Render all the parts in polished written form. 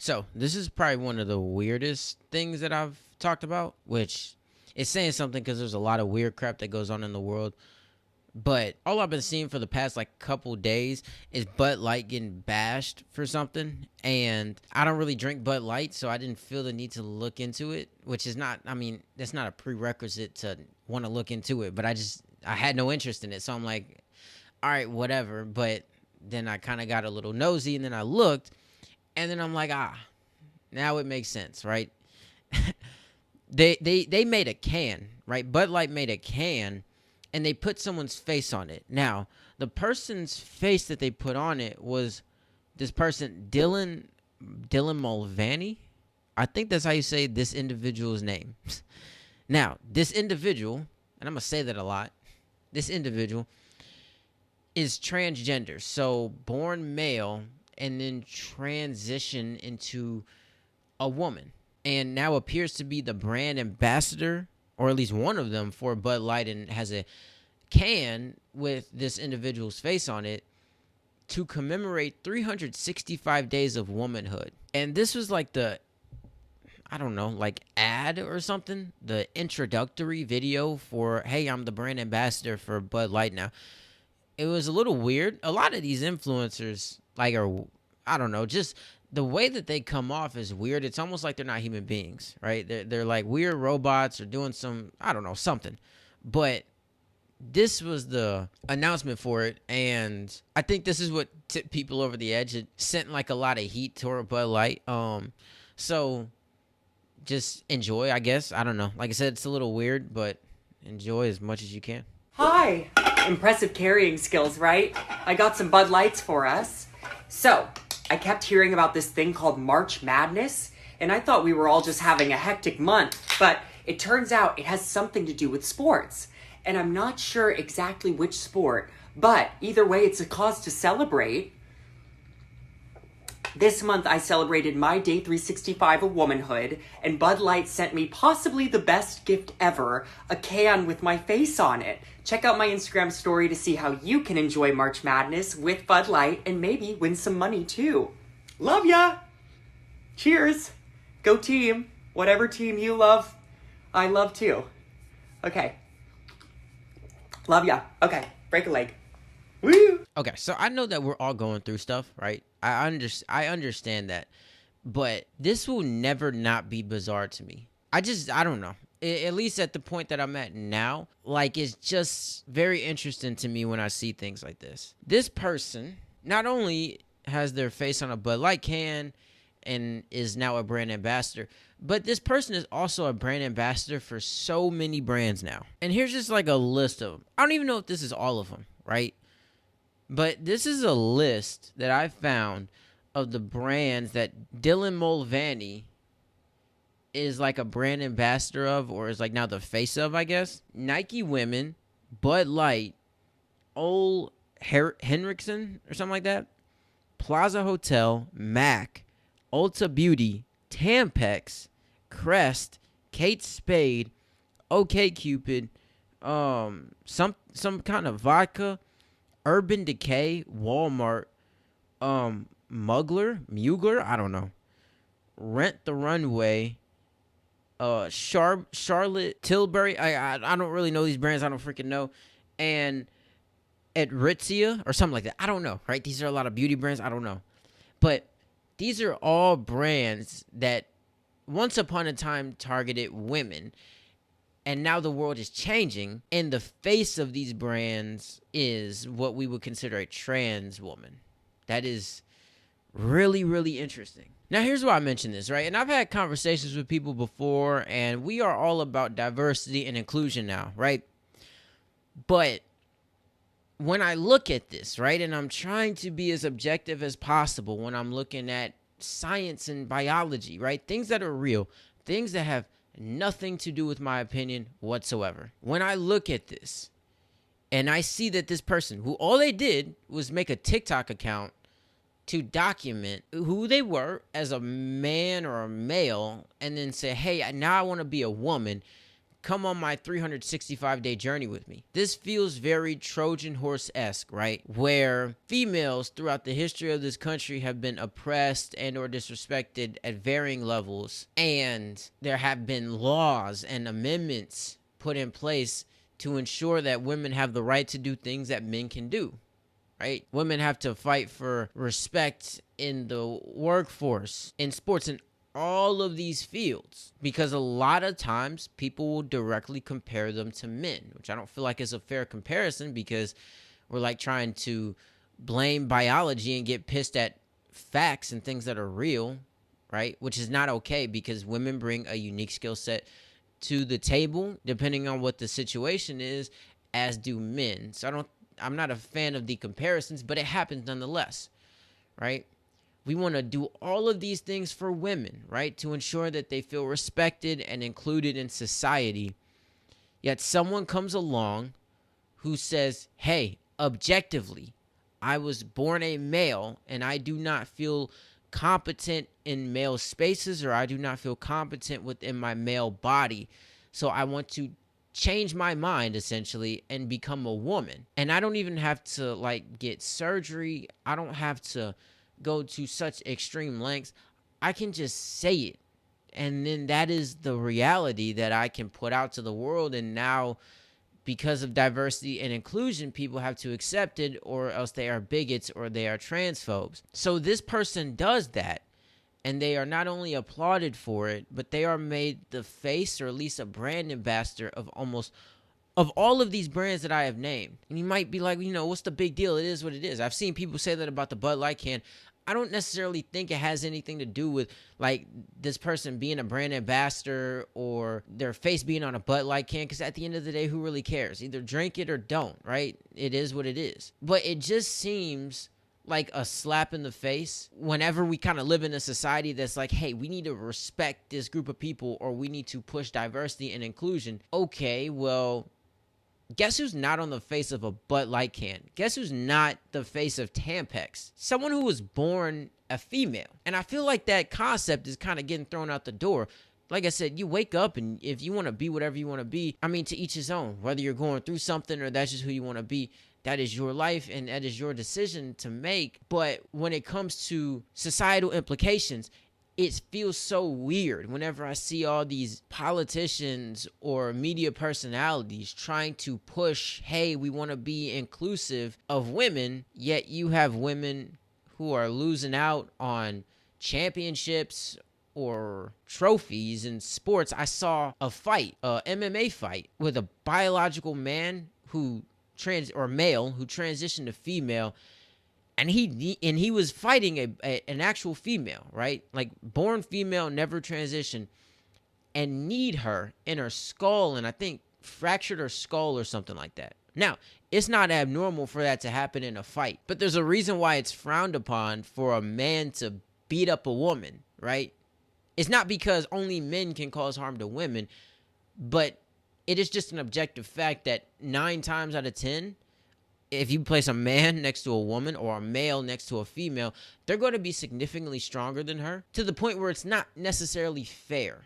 So this is probably one of the weirdest things that I've talked about, which is saying something because there's a lot of weird crap that goes on in the world. But all I've been seeing for the past like couple days is Bud Light getting bashed for something. And I don't really drink Bud Light, so I didn't feel the need to look into it, which is not, I mean, that's not a prerequisite to want to look into it. But I had no interest in it. So I'm like, all right, whatever. But then I kind of got a little nosy and then I looked and then I'm like, now it makes sense, right? They made a can, right? Bud Light made a can and they put someone's face on it. Now, the person's face that they put on it was this person, Dylan Mulvaney. I think that's how you say this individual's name. Now, this individual, and I'm going to say that a lot, this individual is transgender. So, born male and then transition into a woman. And now appears to be the brand ambassador, or at least one of them, for Bud Light, and has a can with this individual's face on it to commemorate 365 days of womanhood. And this was like like ad or something, the introductory video for, hey, I'm the brand ambassador for Bud Light now. It was a little weird. A lot of these influencers, just the way that they come off is weird. It's almost like they're not human beings, right? They're like weird robots or doing something. But this was the announcement for it, and I think this is what tipped people over the edge. It sent like a lot of heat toward Bud Light. So just enjoy, I guess. I don't know. Like I said, it's a little weird, but enjoy as much as you can. Hi. Impressive carrying skills, right? I got some Bud Lights for us. So, I kept hearing about this thing called March Madness, and I thought we were all just having a hectic month, but it turns out it has something to do with sports. And I'm not sure exactly which sport, but either way, it's a cause to celebrate. This month, I celebrated my day 365 of womanhood, and Bud Light sent me possibly the best gift ever, a can with my face on it. Check out my Instagram story to see how you can enjoy March Madness with Bud Light and maybe win some money too. Love ya! Cheers! Go team! Whatever team you love, I love too. Okay. Love ya. Okay, break a leg. Woo! Okay, so I know that we're all going through stuff, right? I understand that. But this will never not be bizarre to me. I don't know. At least at the point that I'm at now, like, it's just very interesting to me when I see things like this. This person not only has their face on a Bud Light can and is now a brand ambassador, but this person is also a brand ambassador for so many brands now. And here's just like a list of them. I don't even know if this is all of them, right? But this is a list that I found of the brands that Dylan Mulvaney is like a brand ambassador of, or is like now the face of, I guess. Nike Women, Bud Light, Ole Henriksen or something like that, Plaza Hotel, MAC, Ulta Beauty, Tampax, Crest, Kate Spade, OkCupid, some kind of vodka, Urban Decay, Walmart, Mugler, I don't know, Rent the Runway, Charlotte Tilbury. I don't really know these brands. I don't freaking know. And Aritzia or something like that. I don't know, right? These are a lot of beauty brands. I don't know. But these are all brands that once upon a time targeted women. And now the world is changing. And the face of these brands is what we would consider a trans woman. That is really, really interesting. Now, here's why I mention this, right? And I've had conversations with people before, and we are all about diversity and inclusion now, right? But when I look at this, right, and I'm trying to be as objective as possible when I'm looking at science and biology, right? Things that are real, things that have nothing to do with my opinion whatsoever. When I look at this and I see that this person, who all they did was make a TikTok account to document who they were as a man or a male, and then say, hey, now I want to be a woman, come on my 365-day journey with me. This feels very Trojan horse-esque, right? Where females throughout the history of this country have been oppressed and or disrespected at varying levels, and there have been laws and amendments put in place to ensure that women have the right to do things that men can do. Right? Women have to fight for respect in the workforce, in sports, in all of these fields, because a lot of times people will directly compare them to men, which I don't feel like is a fair comparison, because we're like trying to blame biology and get pissed at facts and things that are real, right? Which is not okay, because women bring a unique skill set to the table depending on what the situation is, as do men. So I'm not a fan of the comparisons, but it happens nonetheless, right? We want to do all of these things for women, right? To ensure that they feel respected and included in society. Yet someone comes along who says, hey, objectively, I was born a male and I do not feel competent in male spaces, or I do not feel competent within my male body. So I want to change my mind essentially and become a woman. And I don't even have to like get surgery. I don't have to go to such extreme lengths. I can just say it. And then that is the reality that I can put out to the world. And now, because of diversity and inclusion, people have to accept it, or else they are bigots or they are transphobes. So this person does that. And they are not only applauded for it, but they are made the face, or at least a brand ambassador of all of these brands that I have named. And you might be like, what's the big deal? It is what it is. I've seen people say that about the Bud Light can. I don't necessarily think it has anything to do with like this person being a brand ambassador or their face being on a Bud Light can, because at the end of the day, who really cares? Either drink it or don't, right? It is what it is. But it just seems like a slap in the face whenever we kind of live in a society that's like, hey, we need to respect this group of people, or we need to push diversity and inclusion. Okay, well, guess who's not on the face of a Bud Light can? Guess who's not the face of Tampax? Someone who was born a female. And I feel like that concept is kind of getting thrown out the door. Like I said, you wake up, and if you want to be whatever you want to be, I mean, to each his own. Whether you're going through something or that's just who you want to be, that is your life and that is your decision to make. But when it comes to societal implications, it feels so weird whenever I see all these politicians or media personalities trying to push, hey, we want to be inclusive of women, yet you have women who are losing out on championships or trophies in sports. I saw a fight, a MMA fight, with a biological man who male who transitioned to female, and he was fighting an actual female, right? Like born female, never transitioned, and kneed her in her skull, and I think fractured her skull or something like that. Now, it's not abnormal for that to happen in a fight, but there's a reason why it's frowned upon for a man to beat up a woman, right? It's not because only men can cause harm to women, but it is just an objective fact that 9 times out of 10, if you place a man next to a woman or a male next to a female, they're going to be significantly stronger than her, to the point where it's not necessarily fair,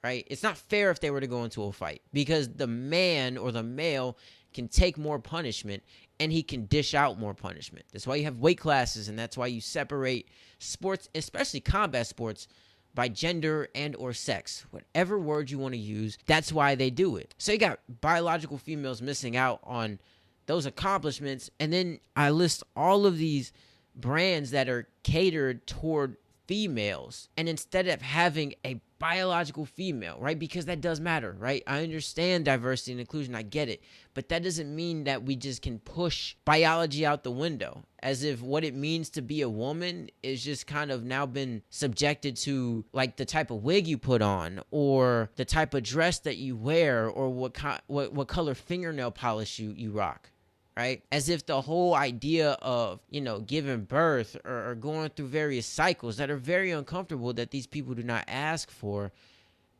right? It's not fair if they were to go into a fight, because the man or the male can take more punishment and he can dish out more punishment. That's why you have weight classes, and that's why you separate sports, especially combat sports, by gender and or sex. Whatever word you want to use, that's why they do it. So you got biological females missing out on those accomplishments, and then I list all of these brands that are catered toward females, and instead of having a biological female, right? Because that does matter, right? I understand diversity and inclusion, I get it, but that doesn't mean that we just can push biology out the window, as if what it means to be a woman is just kind of now been subjected to like the type of wig you put on, or the type of dress that you wear, or what color fingernail polish you rock. Right? As if the whole idea of, giving birth or going through various cycles that are very uncomfortable that these people do not ask for,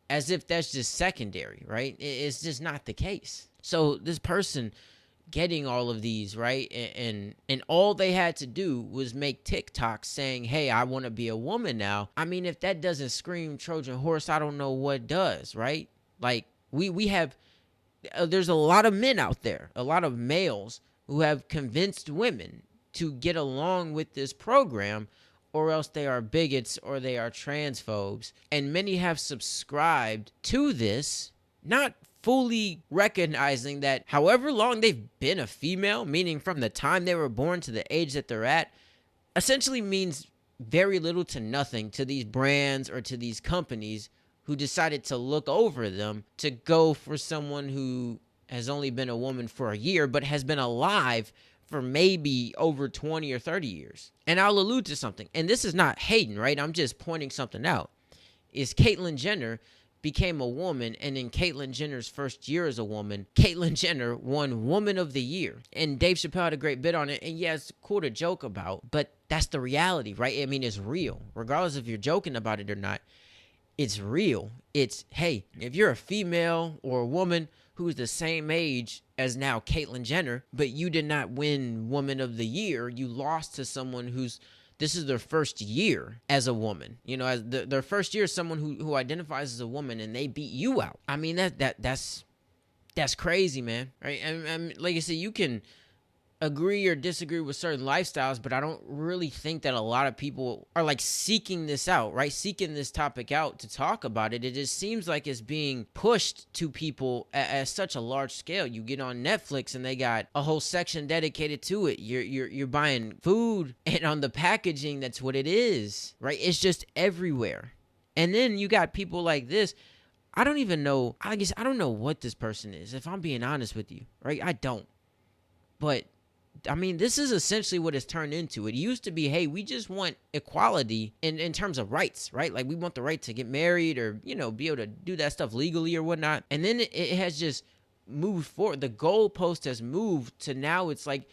as if that's just secondary, right? It's just not the case. So this person getting all of these, right? And all they had to do was make TikToks saying, hey, I want to be a woman now. I mean, if that doesn't scream Trojan horse, I don't know what does, right? Like, We have there's a lot of men out there, a lot of males who have convinced women to get along with this program, or else they are bigots or they are transphobes. And many have subscribed to this, not fully recognizing that however long they've been a female, meaning from the time they were born to the age that they're at, essentially means very little to nothing to these brands or to these companies who decided to look over them to go for someone who has only been a woman for a year but has been alive for maybe over 20 or 30 years. And I'll allude to something, and this is not hating, right? I'm just pointing something out. Is Caitlyn Jenner became a woman, and in Caitlyn Jenner's first year as a woman, Caitlyn Jenner won Woman of the Year. And Dave Chappelle had a great bit on it, and yeah, it's cool to joke about, but that's the reality, right? I mean, it's real. Regardless if you're joking about it or not, it's real. It's, hey, if you're a female or a woman who's the same age as now Caitlyn Jenner, but you did not win Woman of the Year, you lost to someone who's, this is their first year as a woman. You know, as their first year as someone who identifies as a woman, and they beat you out. I mean, that's crazy, man. Right? And like I said, you can agree or disagree with certain lifestyles, but I don't really think that a lot of people are like seeking this out, right? Seeking this topic out to talk about it. It just seems like it's being pushed to people at such a large scale. You get on Netflix and they got a whole section dedicated to it. You're buying food, and on the packaging, that's what it is, right? It's just everywhere. And then you got people like this. I don't even know. I guess I don't know what this person is, if I'm being honest with you, right? I don't. But I mean, this is essentially what it's turned into. It used to be, hey, we just want equality in terms of rights, right? Like, we want the right to get married or, you know, be able to do that stuff legally or whatnot. And then it has just moved forward. The goalpost has moved to now it's like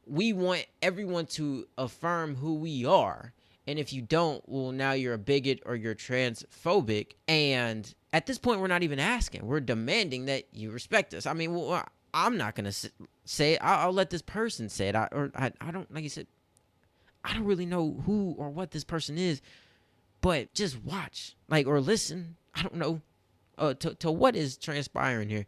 we want everyone to affirm who we are. And if you don't, well, now you're a bigot or you're transphobic. And at this point, we're not even asking. We're demanding that you respect us. I mean, well, I'm not going to say it. I'll let this person say it. I don't, like you said, I don't really know who or what this person is, but just watch, like, or listen. I don't know to what is transpiring here.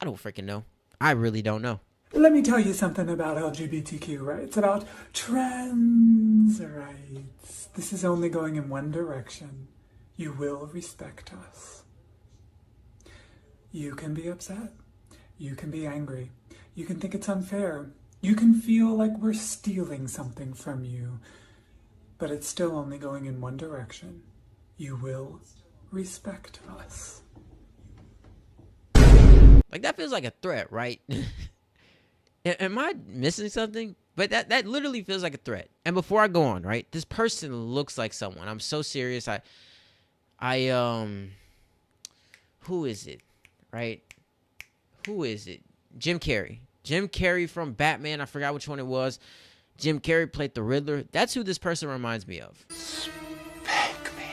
I don't freaking know. I really don't know. Let me tell you something about LGBTQ rights, about trans rights. This is only going in one direction. You will respect us. You can be upset. You can be angry. You can think it's unfair. You can feel like we're stealing something from you. But it's still only going in one direction. You will respect us. Like, that feels like a threat, right? Am I missing something? But that literally feels like a threat. And before I go on, right? This person looks like someone. I'm so serious. Who is it? Right? Who is it? Jim Carrey. Jim Carrey from Batman. I forgot which one it was. Jim Carrey played the Riddler. That's who this person reminds me of. Spank me.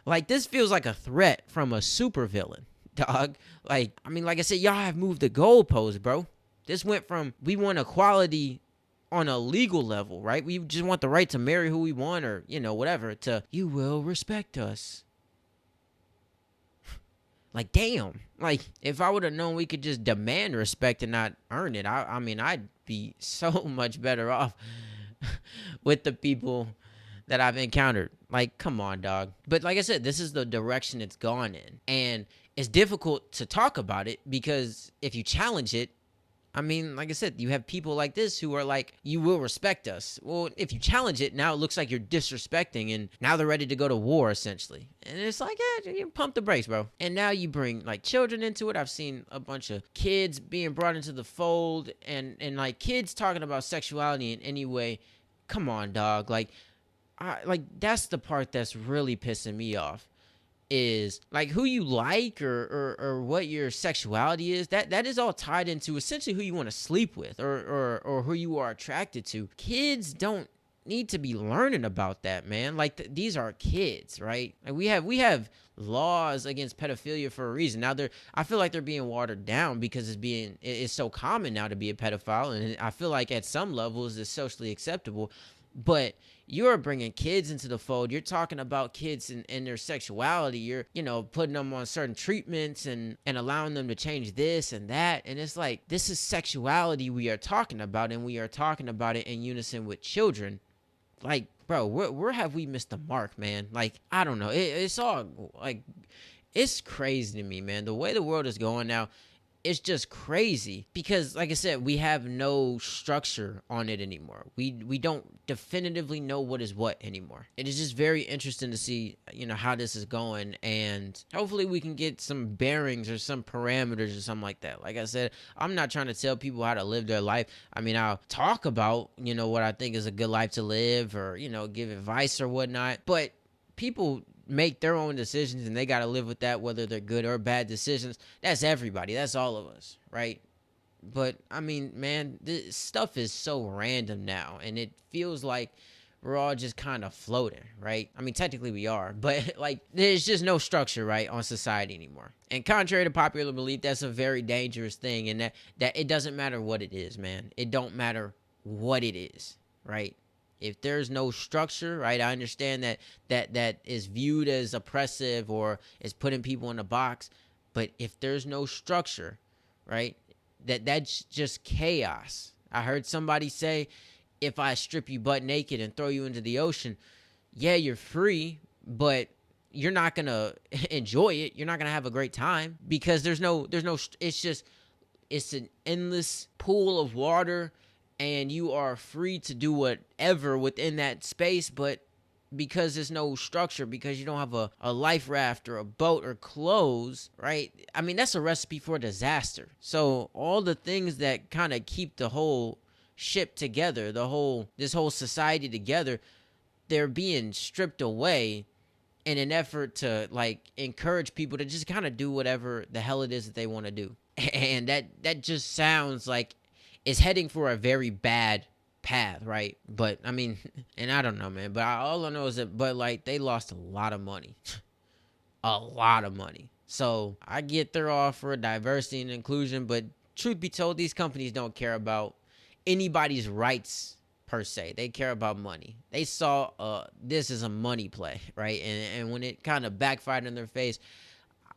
Like, this feels like a threat from a supervillain, dog. Like, I mean, like I said, y'all have moved the goalposts, bro. This went from we want equality on a legal level, right? We just want the right to marry who we want or, you know, whatever, to you will respect us. Like, damn. Like, if I would have known we could just demand respect and not earn it, I mean, I'd be so much better off with the people that I've encountered. Like, come on, dog. But like I said, this is the direction it's gone in. And it's difficult to talk about it because if you challenge it, I mean, like I said, you have people like this who are like, you will respect us. Well, if you challenge it, now it looks like you're disrespecting, and now they're ready to go to war, essentially. And it's like, yeah, you pump the brakes, bro. And now you bring, like, children into it. I've seen a bunch of kids being brought into the fold, and like, kids talking about sexuality in any way. Come on, dog. Like, that's the part that's really pissing me off. Is like who you like or what your sexuality is, that is all tied into essentially who you want to sleep with or who you are attracted to. Kids don't need to be learning about that, man. Like, these are kids, right? Like, we have laws against pedophilia for a reason. Now I feel like they're being watered down because it's so common now to be a pedophile, and I feel like at some levels it's socially acceptable. But you're bringing kids into the fold. You're talking about kids and their sexuality. You're, putting them on certain treatments and allowing them to change this and that. And it's like, this is sexuality we are talking about, and we are talking about it in unison with children. Like, bro, where have we missed the mark, man? Like, I don't know. It's all like, it's crazy to me, man. The way the world is going now, it's just crazy because, like I said, we have no structure on it anymore. We don't definitively know what is what anymore. It is just very interesting to see, how this is going, and hopefully we can get some bearings or some parameters or something like that. Like I said, I'm not trying to tell people how to live their life. I mean, I'll talk about, what I think is a good life to live, or, give advice or whatnot, but people make their own decisions and they got to live with that, whether they're good or bad decisions. That's everybody. That's all of us, right? But I mean, man, this stuff is so random now, and it feels like we're all just kind of floating, right? I mean, technically we are, but like, there's just no structure, right, on society anymore. And contrary to popular belief, that's a very dangerous thing, and that it doesn't matter what it is, man. It don't matter what it is, right? If there's no structure, right, I understand that is viewed as oppressive or is putting people in a box. But if there's no structure, right, that's just chaos. I heard somebody say, if I strip you butt naked and throw you into the ocean, yeah, you're free, but you're not going to enjoy it. You're not going to have a great time because there's no, it's an endless pool of water, and you are free to do whatever within that space, but because there's no structure, because you don't have a life raft or a boat or clothes, right? I mean, that's a recipe for disaster. So all the things that kind of keep the whole ship together, this whole society together, they're being stripped away in an effort to like encourage people to just kind of do whatever the hell it is that they want to do. And that just sounds like is heading for a very bad path, right? But I mean, and I don't know, man, but all I know is that Bud Light, they lost a lot of money. A lot of money. So I get their offer of diversity and inclusion, but truth be told, these companies don't care about anybody's rights per se. They care about money. They saw this is a money play, right? And when it kind of backfired in their face,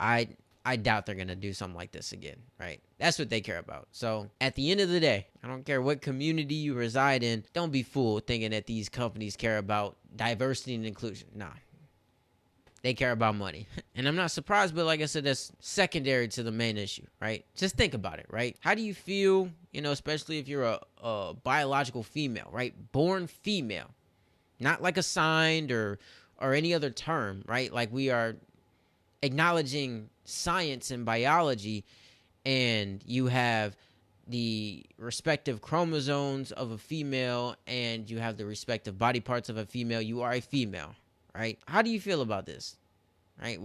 I doubt they're going to do something like this again, right? That's what they care about. So at the end of the day, I don't care what community you reside in, don't be fooled thinking that these companies care about diversity and inclusion. Nah, they care about money. And I'm not surprised, but like I said, that's secondary to the main issue, right? Just think about it, right? How do you feel, especially if you're a biological female, right? Born female, not like assigned or any other term, right? Like we are acknowledging science and biology, and you have the respective chromosomes of a female and you have the respective body parts of a female. You are a female, right? How do you feel about this, right?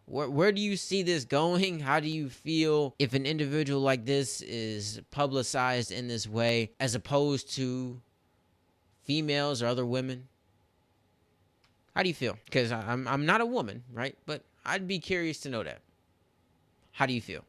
Where do you see this going? How do you feel if an individual like this is publicized in this way as opposed to females or other women? How do you feel? Because I'm not a woman, right? But I'd be curious to know that. How do you feel?